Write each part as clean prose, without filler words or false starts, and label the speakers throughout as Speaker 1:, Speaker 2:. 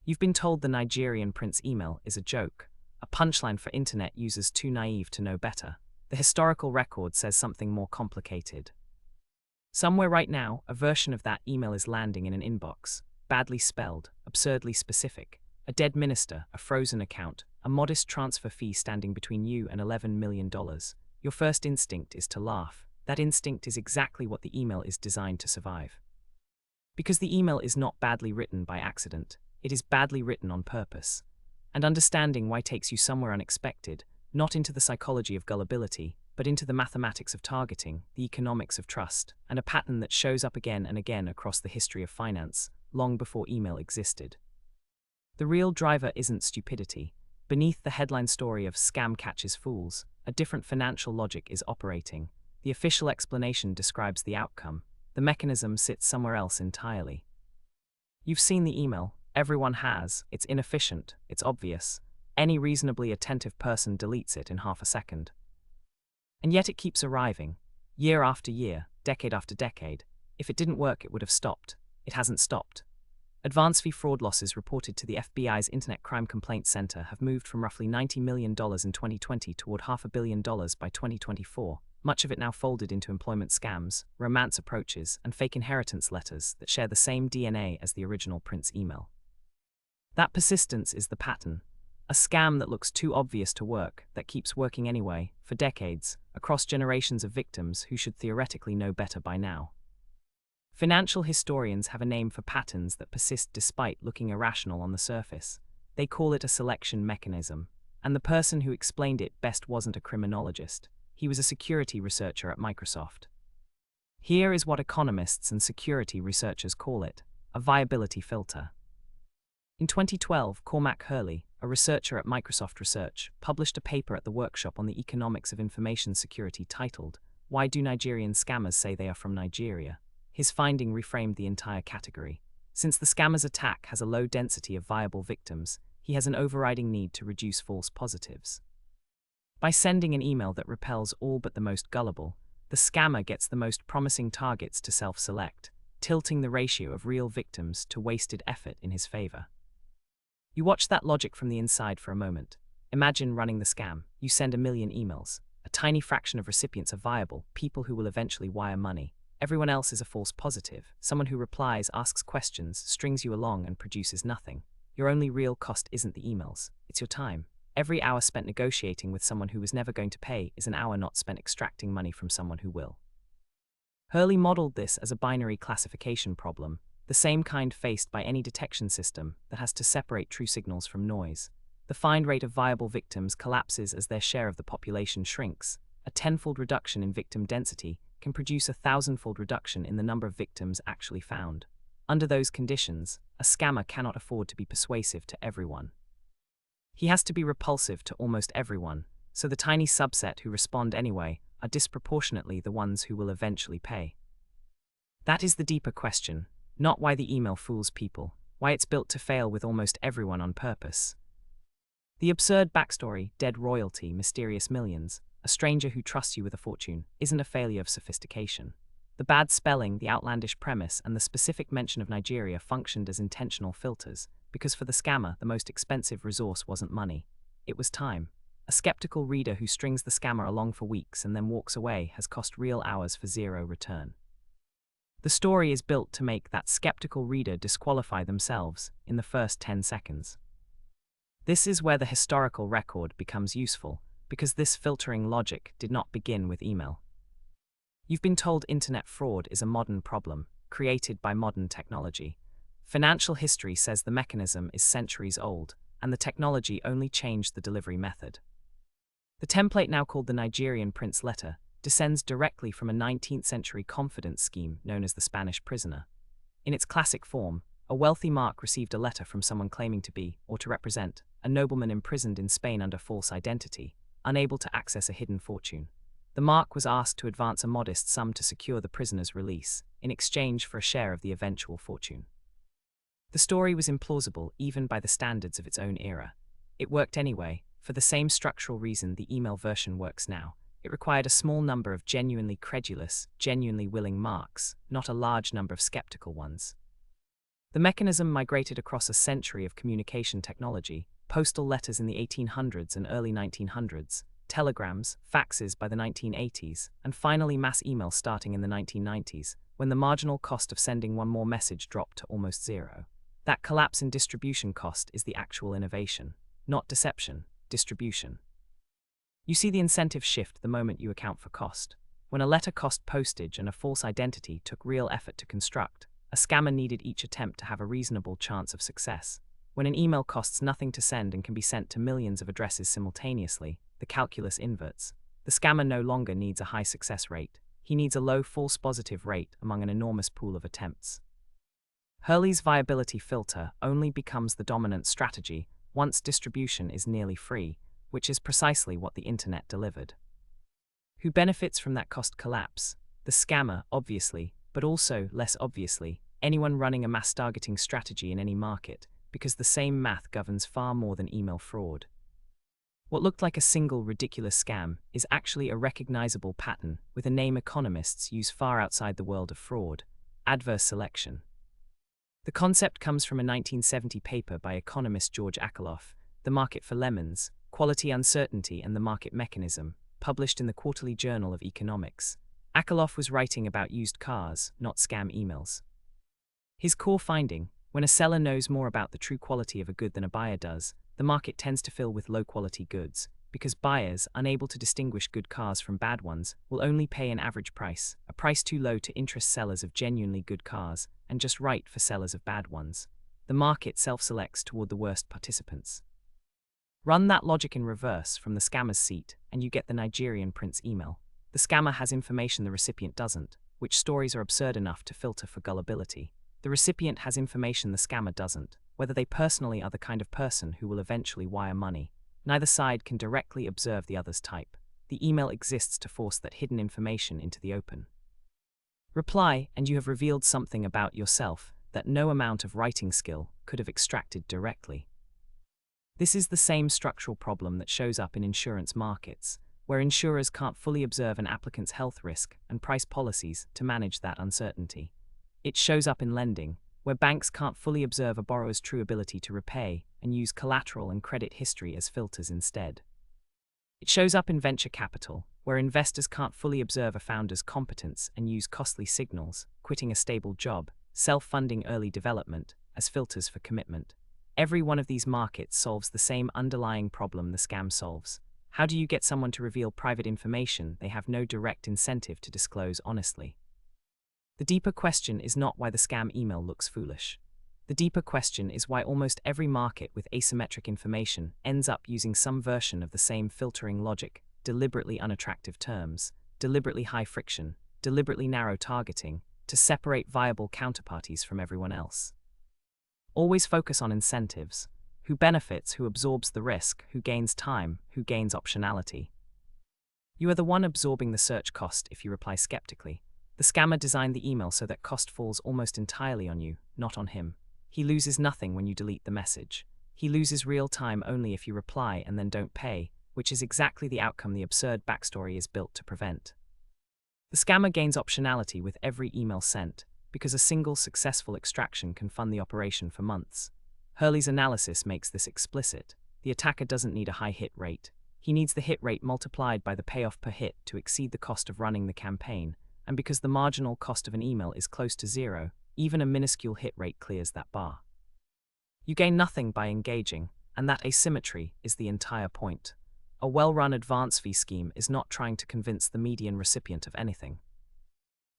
Speaker 1: You've been told the Nigerian prince email is a joke, a punchline for internet users too naive to know better. The historical record says something more complicated. Somewhere right now, a version of that email is landing in an inbox, badly spelled, absurdly specific. A dead minister, a frozen account, a modest transfer fee standing between you and $11 million. Your first instinct is to laugh. That instinct is exactly what the email is designed to survive. Because the email is not badly written by accident, it is badly written on purpose. And understanding why takes you somewhere unexpected, not into the psychology of gullibility, but into the mathematics of targeting, the economics of trust, and a pattern that shows up again and again across the history of finance, long before email existed. The real driver isn't stupidity. Beneath the headline story of "Scam catches fools," a different financial logic is operating. The official explanation describes the outcome. The mechanism sits somewhere else entirely. You've seen the email. Everyone has. It's inefficient. It's obvious. Any reasonably attentive person deletes it in half a second. And yet it keeps arriving. Year after year, decade after decade. If it didn't work, it would have stopped. It hasn't stopped. Advance fee fraud losses reported to the FBI's Internet Crime Complaint Center have moved from roughly $90 million in 2020 toward $500 million by 2024, much of it now folded into employment scams, romance approaches, and fake inheritance letters that share the same DNA as the original Prince email. That persistence is the pattern. A scam that looks too obvious to work, that keeps working anyway, for decades, across generations of victims who should theoretically know better by now. Financial historians have a name for patterns that persist despite looking irrational on the surface. They call it a selection mechanism, and the person who explained it best wasn't a criminologist. He was a security researcher at Microsoft. Here is what economists and security researchers call it: a viability filter. In 2012, Cormac Hurley, a researcher at Microsoft Research, published a paper at the workshop on the economics of information security titled, "Why Do Nigerian Scammers Say They Are From Nigeria?" His finding reframed the entire category. Since the scammer's attack has a low density of viable victims, he has an overriding need to reduce false positives. By sending an email that repels all but the most gullible, the scammer gets the most promising targets to self-select, tilting the ratio of real victims to wasted effort in his favor. You watch that logic from the inside for a moment. Imagine running the scam. You send 1 million emails. A tiny fraction of recipients are viable, people who will eventually wire money. Everyone else is a false positive, someone who replies, asks questions, strings you along, and produces nothing. Your only real cost isn't the emails, it's your time. Every hour spent negotiating with someone who was never going to pay is an hour not spent extracting money from someone who will. Hurley modeled this as a binary classification problem, the same kind faced by any detection system that has to separate true signals from noise. The find rate of viable victims collapses as their share of the population shrinks. A 10-fold reduction in victim density can produce a 1,000-fold reduction in the number of victims actually found. Under those conditions, a scammer cannot afford to be persuasive to everyone. He has to be repulsive to almost everyone, so the tiny subset who respond anyway are disproportionately the ones who will eventually pay. That is the deeper question, not why the email fools people, why it's built to fail with almost everyone on purpose. The absurd backstory, dead royalty, mysterious millions, a stranger who trusts you with a fortune, isn't a failure of sophistication. The bad spelling, the outlandish premise, and the specific mention of Nigeria functioned as intentional filters, because for the scammer, the most expensive resource wasn't money. It was time. A skeptical reader who strings the scammer along for weeks and then walks away has cost real hours for zero return. The story is built to make that skeptical reader disqualify themselves in the first 10 seconds. This is where the historical record becomes useful, because this filtering logic did not begin with email. You've been told internet fraud is a modern problem, created by modern technology. Financial history says the mechanism is centuries old, and the technology only changed the delivery method. The template, now called the Nigerian Prince letter, descends directly from a 19th century confidence scheme known as the Spanish prisoner. In its classic form, a wealthy monarch received a letter from someone claiming to be, or to represent, a nobleman imprisoned in Spain under false identity, unable to access a hidden fortune. The monarch was asked to advance a modest sum to secure the prisoner's release, in exchange for a share of the eventual fortune. The story was implausible even by the standards of its own era. It worked anyway, for the same structural reason the email version works now. It required a small number of genuinely credulous, genuinely willing monarchs, not a large number of skeptical ones. The mechanism migrated across a century of communication technology: postal letters in the 1800s and early 1900s, telegrams, faxes by the 1980s, and finally mass email starting in the 1990s, when the marginal cost of sending one more message dropped to almost zero. That collapse in distribution cost is the actual innovation, not deception, distribution. You see the incentive shift the moment you account for cost. When a letter cost postage and a false identity took real effort to construct, a scammer needed each attempt to have a reasonable chance of success. When an email costs nothing to send and can be sent to millions of addresses simultaneously, the calculus inverts. The scammer no longer needs a high success rate. He needs a low false positive rate among an enormous pool of attempts. Hurley's viability filter only becomes the dominant strategy once distribution is nearly free, which is precisely what the internet delivered. Who benefits from that cost collapse? The scammer, obviously, but also, less obviously, anyone running a mass targeting strategy in any market, because the same math governs far more than email fraud. What looked like a single ridiculous scam is actually a recognizable pattern with a name economists use far outside the world of fraud: adverse selection. The concept comes from a 1970 paper by economist George Akerlof, The Market for Lemons, Quality Uncertainty and the Market Mechanism, published in the Quarterly Journal of Economics. Akerlof was writing about used cars, not scam emails. His core finding: when a seller knows more about the true quality of a good than a buyer does, the market tends to fill with low-quality goods, because buyers, unable to distinguish good cars from bad ones, will only pay an average price, a price too low to interest sellers of genuinely good cars, and just right for sellers of bad ones. The market self-selects toward the worst participants. Run that logic in reverse from the scammer's seat, and you get the Nigerian prince email. The scammer has information the recipient doesn't, which stories are absurd enough to filter for gullibility. The recipient has information the scammer doesn't, whether they personally are the kind of person who will eventually wire money. Neither side can directly observe the other's type. The email exists to force that hidden information into the open. Reply, and you have revealed something about yourself that no amount of writing skill could have extracted directly. This is the same structural problem that shows up in insurance markets, where insurers can't fully observe an applicant's health risk and price policies to manage that uncertainty. It shows up in lending, where banks can't fully observe a borrower's true ability to repay and use collateral and credit history as filters instead. It shows up in venture capital, where investors can't fully observe a founder's competence and use costly signals, quitting a stable job, self-funding early development, as filters for commitment. Every one of these markets solves the same underlying problem the scam solves. How do you get someone to reveal private information they have no direct incentive to disclose honestly? The deeper question is not why the scam email looks foolish. The deeper question is why almost every market with asymmetric information ends up using some version of the same filtering logic: deliberately unattractive terms, deliberately high friction, deliberately narrow targeting, to separate viable counterparties from everyone else. Always focus on incentives. Who benefits, who absorbs the risk, who gains time, who gains optionality. You are the one absorbing the search cost if you reply skeptically. The scammer designed the email so that cost falls almost entirely on you, not on him. He loses nothing when you delete the message. He loses real time only if you reply and then don't pay, which is exactly the outcome the absurd backstory is built to prevent. The scammer gains optionality with every email sent, because a single successful extraction can fund the operation for months. Hurley's analysis makes this explicit. The attacker doesn't need a high hit rate. He needs the hit rate multiplied by the payoff per hit to exceed the cost of running the campaign, and because the marginal cost of an email is close to zero, even a minuscule hit rate clears that bar. You gain nothing by engaging, and that asymmetry is the entire point. A well-run advance fee scheme is not trying to convince the median recipient of anything.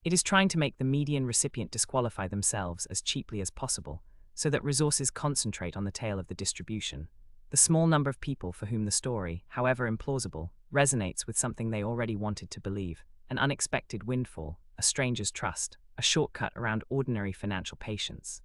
Speaker 1: It is trying to make the median recipient disqualify themselves as cheaply as possible, so that resources concentrate on the tail of the distribution, the small number of people for whom the story, however implausible, resonates with something they already wanted to believe: an unexpected windfall, a stranger's trust, a shortcut around ordinary financial patience.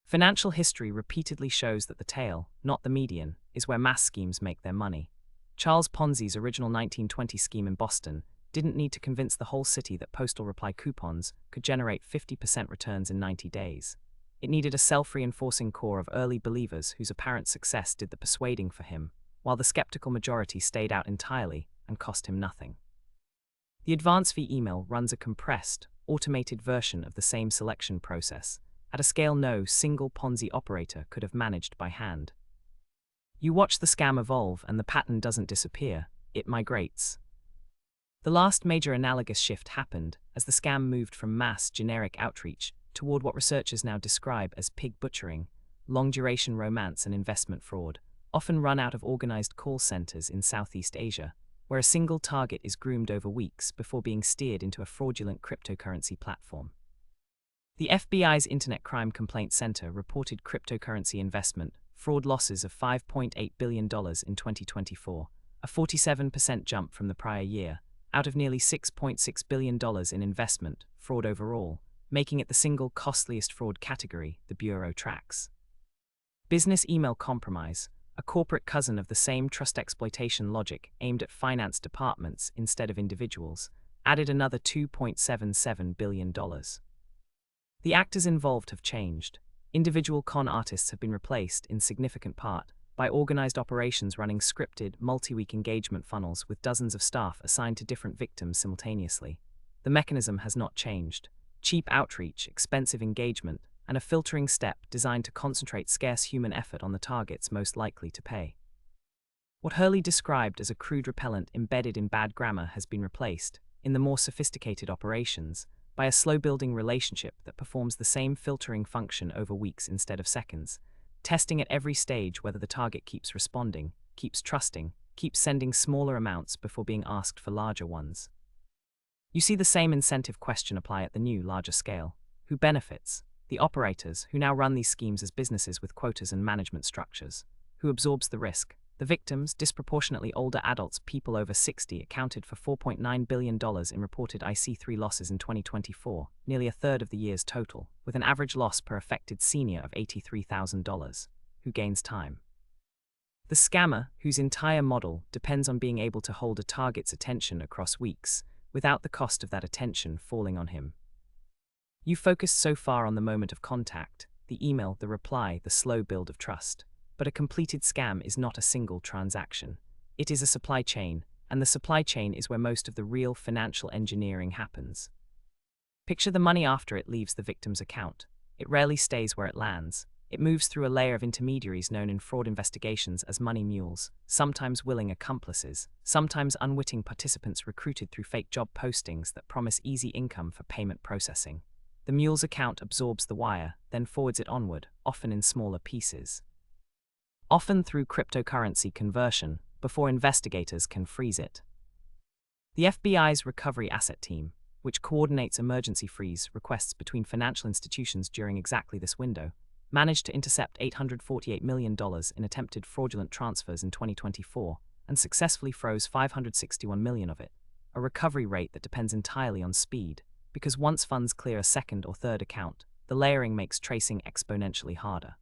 Speaker 1: Financial history repeatedly shows that the tail, not the median, is where mass schemes make their money. Charles Ponzi's original 1920 scheme in Boston didn't need to convince the whole city that postal reply coupons could generate 50% returns in 90 days. It needed a self-reinforcing core of early believers whose apparent success did the persuading for him, while the skeptical majority stayed out entirely and cost him nothing. The advance fee email runs a compressed, automated version of the same selection process, at a scale no single Ponzi operator could have managed by hand. You watch the scam evolve and the pattern doesn't disappear, it migrates. The last major analogous shift happened as the scam moved from mass generic outreach toward what researchers now describe as pig butchering, long-duration romance and investment fraud, often run out of organized call centers in Southeast Asia, where a single target is groomed over weeks before being steered into a fraudulent cryptocurrency platform. The FBI's Internet Crime Complaint Center reported cryptocurrency investment fraud losses of $5.8 billion in 2024, a 47% jump from the prior year, out of nearly $6.6 billion in investment fraud overall, making it the single costliest fraud category the Bureau tracks. Business email compromise, a corporate cousin of the same trust exploitation logic aimed at finance departments instead of individuals, added another $2.77 billion. The actors involved have changed. Individual con artists have been replaced, in significant part, by organized operations running scripted, multi-week engagement funnels with dozens of staff assigned to different victims simultaneously. The mechanism has not changed. Cheap outreach, expensive engagement, and a filtering step designed to concentrate scarce human effort on the targets most likely to pay. What Hurley described as a crude repellent embedded in bad grammar has been replaced, in the more sophisticated operations, by a slow-building relationship that performs the same filtering function over weeks instead of seconds, testing at every stage whether the target keeps responding, keeps trusting, keeps sending smaller amounts before being asked for larger ones. You see the same incentive question apply at the new, larger scale. Who benefits? The operators, who now run these schemes as businesses with quotas and management structures. Who absorbs the risk? The victims, disproportionately older adults, people over 60, accounted for $4.9 billion in reported IC3 losses in 2024, nearly a third of the year's total, with an average loss per affected senior of $83,000. Who gains time? The scammer, whose entire model depends on being able to hold a target's attention across weeks, without the cost of that attention falling on him. You focused so far on the moment of contact, the email, the reply, the slow build of trust. But a completed scam is not a single transaction. It is a supply chain, and the supply chain is where most of the real financial engineering happens. Picture the money after it leaves the victim's account. It rarely stays where it lands. It moves through a layer of intermediaries known in fraud investigations as money mules, sometimes willing accomplices, sometimes unwitting participants recruited through fake job postings that promise easy income for payment processing. The mule's account absorbs the wire, then forwards it onward, often in smaller pieces. Often through cryptocurrency conversion, before investigators can freeze it. The FBI's Recovery Asset Team, which coordinates emergency freeze requests between financial institutions during exactly this window, managed to intercept $848 million in attempted fraudulent transfers in 2024 and successfully froze $561 million of it, a recovery rate that depends entirely on speed, because once funds clear a second or third account, the layering makes tracing exponentially harder.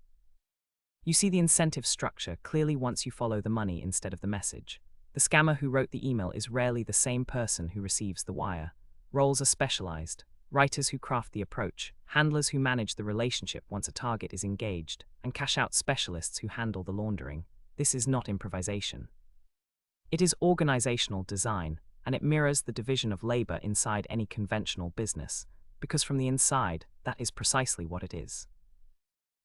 Speaker 1: You see the incentive structure clearly once you follow the money instead of the message. The scammer who wrote the email is rarely the same person who receives the wire. Roles are specialized: writers who craft the approach, handlers who manage the relationship once a target is engaged, and cash-out specialists who handle the laundering. This is not improvisation. It is organizational design, and it mirrors the division of labor inside any conventional business, because from the inside, that is precisely what it is.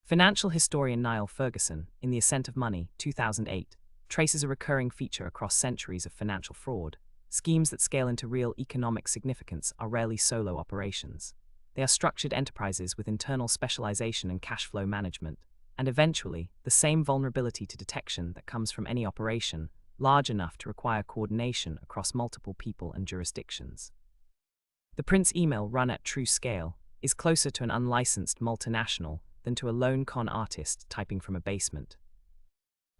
Speaker 1: Financial historian Niall Ferguson, in The Ascent of Money, 2008, traces a recurring feature across centuries of financial fraud. Schemes that scale into real economic significance are rarely solo operations. They are structured enterprises with internal specialization and cash flow management, and eventually, the same vulnerability to detection that comes from any operation, large enough to require coordination across multiple people and jurisdictions. The Prince email run at true scale is closer to an unlicensed multinational than to a lone con artist typing from a basement.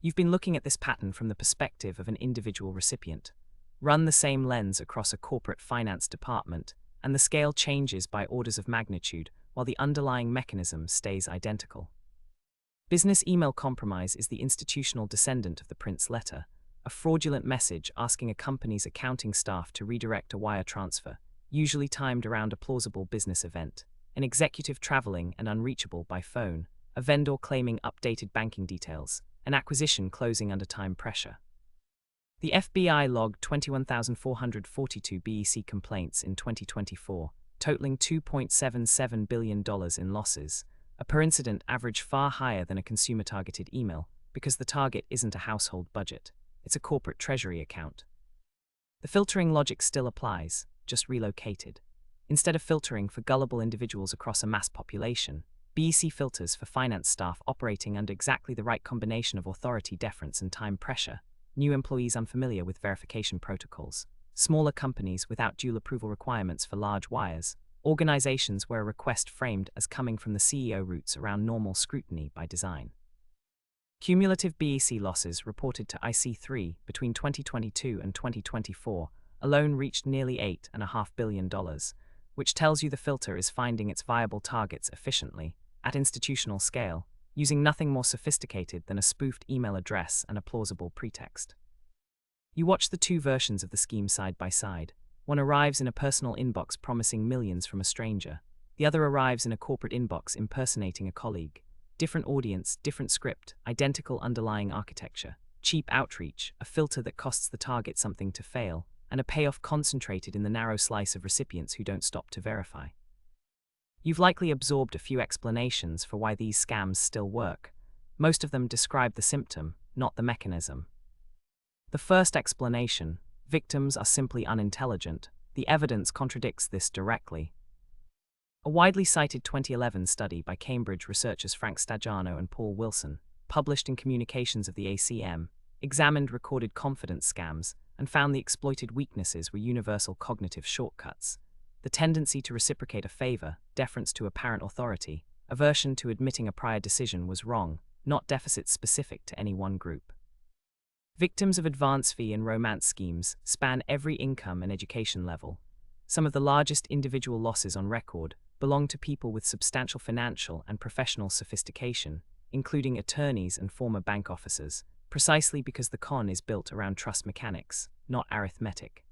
Speaker 1: You've been looking at this pattern from the perspective of an individual recipient. Run the same lens across a corporate finance department, and the scale changes by orders of magnitude while the underlying mechanism stays identical. Business email compromise is the institutional descendant of the Prince letter, a fraudulent message asking a company's accounting staff to redirect a wire transfer, usually timed around a plausible business event, an executive traveling and unreachable by phone, a vendor claiming updated banking details, an acquisition closing under time pressure. The FBI logged 21,442 BEC complaints in 2024, totaling $2.77 billion in losses, a per incident average far higher than a consumer-targeted email because the target isn't a household budget, it's a corporate treasury account. The filtering logic still applies, just relocated. Instead of filtering for gullible individuals across a mass population, BEC filters for finance staff operating under exactly the right combination of authority deference and time pressure, new employees unfamiliar with verification protocols, smaller companies without dual approval requirements for large wires, organizations where a request framed as coming from the CEO roots around normal scrutiny by design. Cumulative BEC losses reported to IC3 between 2022 and 2024 alone reached nearly $8.5 billion, which tells you the filter is finding its viable targets efficiently, at institutional scale, using nothing more sophisticated than a spoofed email address and a plausible pretext. You watch the two versions of the scheme side by side. One arrives in a personal inbox promising millions from a stranger. The other arrives in a corporate inbox impersonating a colleague. Different audience, different script, identical underlying architecture, cheap outreach, a filter that costs the target something to fail, and a payoff concentrated in the narrow slice of recipients who don't stop to verify. You've likely absorbed a few explanations for why these scams still work. Most of them describe the symptom, not the mechanism. The first explanation: victims are simply unintelligent. The evidence contradicts this directly. A widely cited 2011 study by Cambridge researchers Frank Stagiano and Paul Wilson, published in Communications of the ACM, examined recorded confidence scams and found the exploited weaknesses were universal cognitive shortcuts: the tendency to reciprocate a favor, deference to apparent authority, aversion to admitting a prior decision was wrong, not deficits specific to any one group. Victims of advance fee and romance schemes span every income and education level. Some of the largest individual losses on record belong to people with substantial financial and professional sophistication, including attorneys and former bank officers, precisely because the con is built around trust mechanics, not arithmetic.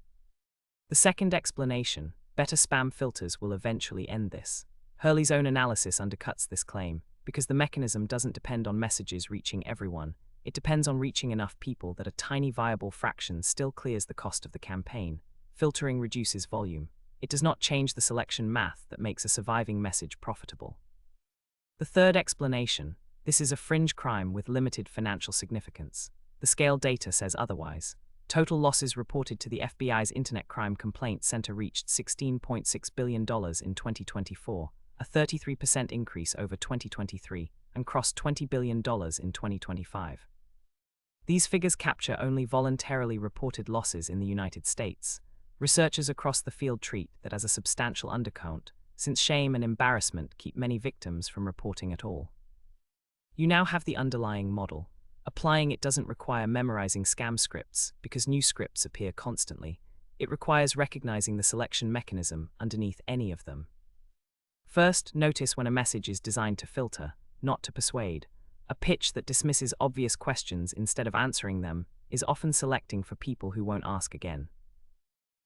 Speaker 1: The second explanation: better spam filters will eventually end this. Hurley's own analysis undercuts this claim, because the mechanism doesn't depend on messages reaching everyone. It depends on reaching enough people that a tiny viable fraction still clears the cost of the campaign. Filtering reduces volume. It does not change the selection math that makes a surviving message profitable. The third explanation: this is a fringe crime with limited financial significance. The scale data says otherwise. Total losses reported to the FBI's Internet Crime Complaint Center reached $16.6 billion in 2024, a 33% increase over 2023, and crossed $20 billion in 2025. These figures capture only voluntarily reported losses in the United States. Researchers across the field treat that as a substantial undercount, since shame and embarrassment keep many victims from reporting at all. You now have the underlying model. Applying it doesn't require memorizing scam scripts, because new scripts appear constantly. It requires recognizing the selection mechanism underneath any of them. First, notice when a message is designed to filter, not to persuade. A pitch that dismisses obvious questions instead of answering them is often selecting for people who won't ask again.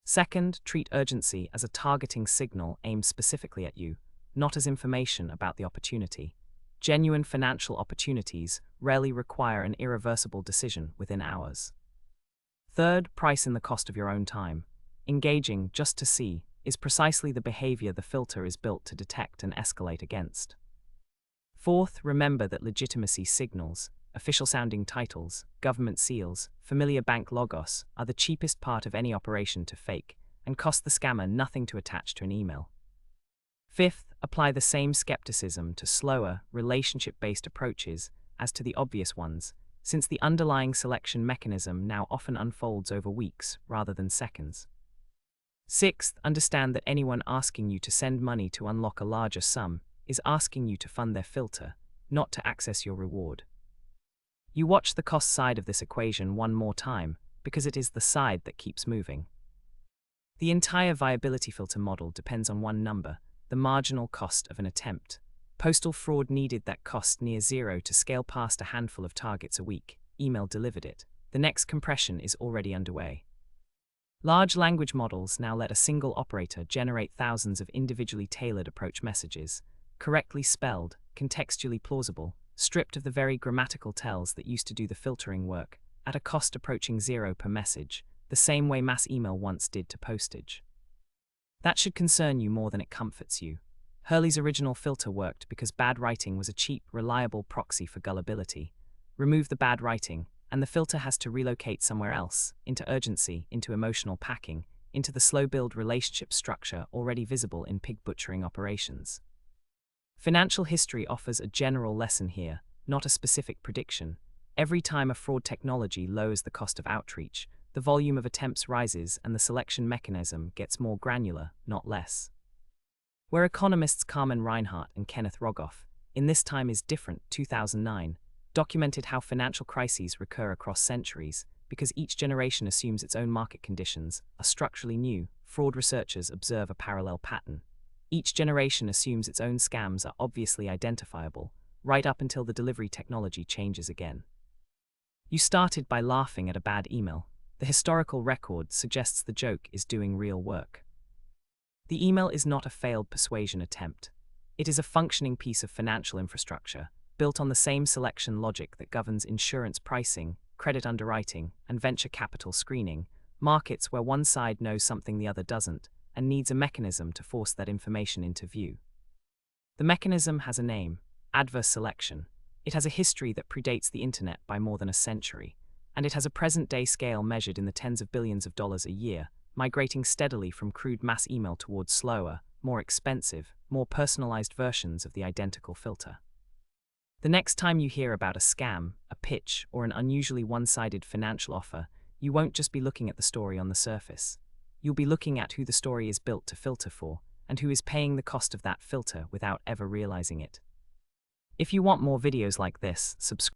Speaker 1: Second, treat urgency as a targeting signal aimed specifically at you, not as information about the opportunity. Genuine financial opportunities rarely require an irreversible decision within hours. Third, price in the cost of your own time. Engaging just to see is precisely the behavior the filter is built to detect and escalate against. Fourth, remember that legitimacy signals, official-sounding titles, government seals, familiar bank logos are the cheapest part of any operation to fake and cost the scammer nothing to attach to an email. Fifth, apply the same skepticism to slower, relationship-based approaches as to the obvious ones, since the underlying selection mechanism now often unfolds over weeks rather than seconds. Sixth, understand that anyone asking you to send money to unlock a larger sum is asking you to fund their filter, not to access your reward. You watch the cost side of this equation one more time, because it is the side that keeps moving. The entire viability filter model depends on one number: the marginal cost of an attempt. Postal fraud needed that cost near zero to scale past a handful of targets a week. Email delivered it. The next compression is already underway. Large language models now let a single operator generate thousands of individually tailored approach messages, correctly spelled, contextually plausible, stripped of the very grammatical tells that used to do the filtering work, at a cost approaching zero per message, the same way mass email once did to postage. That should concern you more than it comforts you. Hurley's original filter worked because bad writing was a cheap, reliable proxy for gullibility. Remove the bad writing, and the filter has to relocate somewhere else, into urgency, into emotional packing, into the slow-build relationship structure already visible in pig butchering operations. Financial history offers a general lesson here, not a specific prediction. Every time a fraud technology lowers the cost of outreach, the volume of attempts rises and the selection mechanism gets more granular, not less. Where economists Carmen Reinhart and Kenneth Rogoff, in This Time Is Different, 2009, documented how financial crises recur across centuries, because each generation assumes its own market conditions, are structurally new, fraud researchers observe a parallel pattern. Each generation assumes its own scams are obviously identifiable, right up until the delivery technology changes again. You started by laughing at a bad email. The historical record suggests the joke is doing real work. The email is not a failed persuasion attempt. It is a functioning piece of financial infrastructure, built on the same selection logic that governs insurance pricing, credit underwriting, and venture capital screening, markets where one side knows something the other doesn't, and needs a mechanism to force that information into view. The mechanism has a name: adverse selection. It has a history that predates the internet by more than a century, and it has a present-day scale measured in the tens of billions of dollars a year, migrating steadily from crude mass email towards slower, more expensive, more personalized versions of the identical filter. The next time you hear about a scam, a pitch, or an unusually one-sided financial offer, you won't just be looking at the story on the surface. You'll be looking at who the story is built to filter for, and who is paying the cost of that filter without ever realizing it. If you want more videos like this, subscribe.